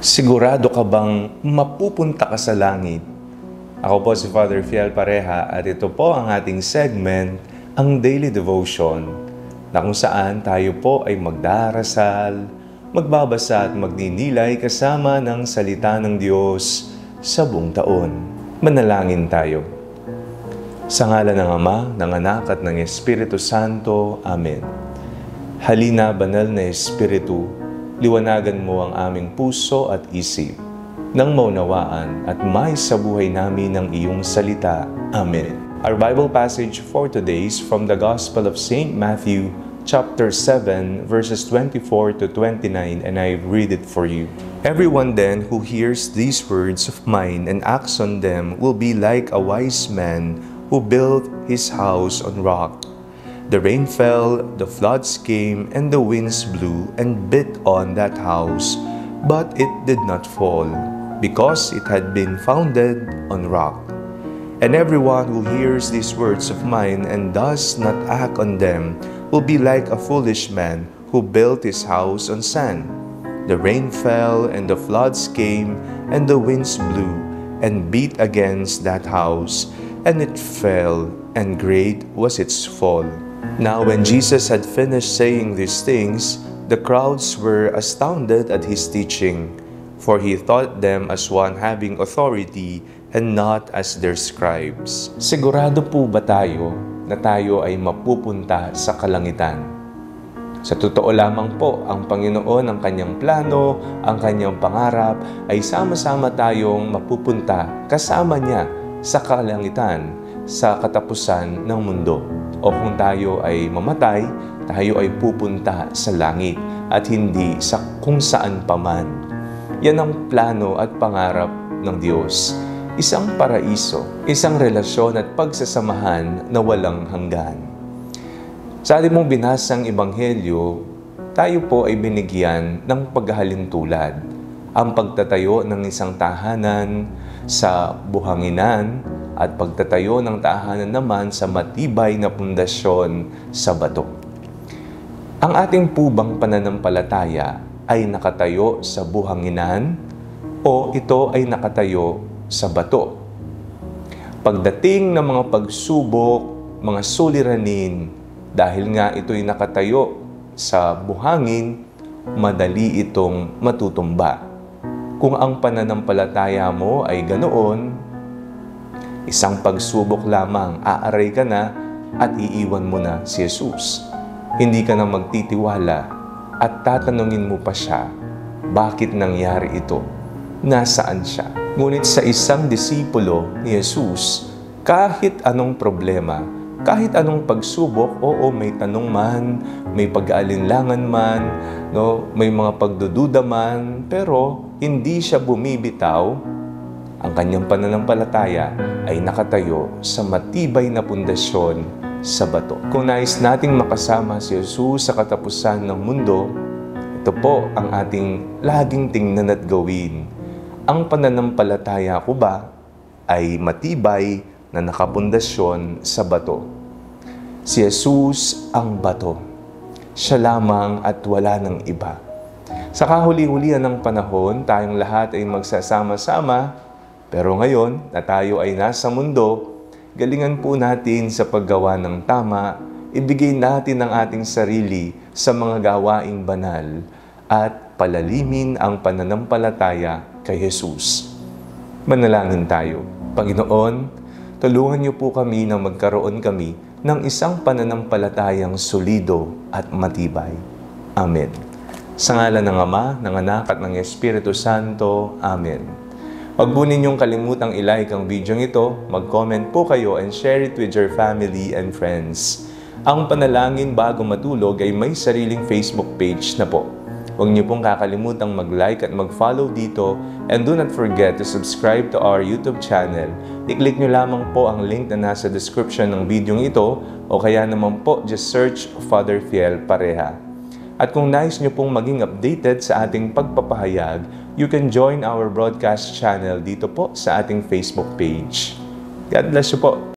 Sigurado ka bang mapupunta ka sa langit? Ako po si Father Fiel Pareha at ito po ang ating segment, ang Daily Devotion, na kung saan tayo po ay magdarasal, magbabasa at magninilay kasama ng salita ng Diyos sa buong taon. Manalangin tayo. Sa ngalan ng Ama, ng Anak at ng Espiritu Santo. Amen. Halina, banal na Espiritu, liwanagan mo ang aming puso at isip, nang maunawaan at may sa buhay namin ang iyong salita. Amen. Our Bible passage for today is from the Gospel of St. Matthew, chapter 7, verses 24 to 29, and I read it for you. Everyone then who hears these words of mine and acts on them will be like a wise man who built his house on rock. The rain fell, the floods came, and the winds blew and beat on that house, but it did not fall, because it had been founded on rock. And everyone who hears these words of mine and does not act on them will be like a foolish man who built his house on sand. The rain fell, and the floods came, and the winds blew and beat against that house, and it fell, and great was its fall. Now when Jesus had finished saying these things, the crowds were astounded at his teaching, for he taught them as one having authority and not as their scribes. Sigurado po ba tayo na tayo ay mapupunta sa kalangitan? Sa totoo lamang po, ang Panginoon, ang kanyang plano, ang kanyang pangarap, ay sama-sama tayong mapupunta kasama niya sa kalangitan, sa katapusan ng mundo. O kung tayo ay mamatay, tayo ay pupunta sa langit at hindi sa kung saan paman. Yan ang plano at pangarap ng Diyos. Isang paraiso, isang relasyon at pagsasamahan na walang hanggan. Sa ating mong binasang Ebanghelyo, tayo po ay binigyan ng paghahalintulad. Ang pagtatayo ng isang tahanan sa buhanginan at pagtatayo ng tahanan naman sa matibay na pundasyon sa bato. Ang ating pubang pananampalataya ay nakatayo sa buhanginan o ito ay nakatayo sa bato. Pagdating ng mga pagsubok, mga suliranin, dahil nga ito'y nakatayo sa buhangin, madali itong matutumba. Kung ang pananampalataya mo ay ganoon, isang pagsubok lamang, aaray ka na at iiwan mo na si Jesus. Hindi ka na magtitiwala at tatanungin mo pa siya, bakit nangyari ito? Nasaan siya? Ngunit sa isang disipulo ni Jesus, kahit anong problema, kahit anong pagsubok, oo, may tanong man, may pag-aalinlangan man, no, may mga pagdududa man, pero hindi siya bumibitaw. Ang kanyang pananampalataya ay nakatayo sa matibay na pundasyon sa bato. Kung nais nating makasama si Jesus sa katapusan ng mundo, ito po ang ating laging tingnan at gawin. Ang pananampalataya ko ba ay matibay na nakapundasyon sa bato? Si Jesus ang bato. Siya lamang at wala ng iba. Sa kahuli-hulihan ng panahon, tayong lahat ay magsasama-sama. Pero ngayon na tayo ay nasa mundo, galingan po natin sa paggawa ng tama, ibigay natin ang ating sarili sa mga gawaing banal at palalimin ang pananampalataya kay Jesus. Manalangin tayo. Panginoon, tulungan niyo po kami na magkaroon kami ng isang pananampalatayang solido at matibay. Amen. Sa ngalan ng Ama, ng Anak at ng Espiritu Santo. Amen. Huwag po ninyong kalimutang i-like ang video ito, mag-comment po kayo and share it with your family and friends. Ang panalangin bago matulog ay may sariling Facebook page na po. Huwag niyo pong kakalimutang mag-like at mag-follow dito, and do not forget to subscribe to our YouTube channel. I-click niyo lamang po ang link na nasa description ng video ito o kaya naman po just search Father Fiel Pareha. At kung nais niyo pong maging updated sa ating pagpapahayag, you can join our broadcast channel dito po sa ating Facebook page. God bless you po!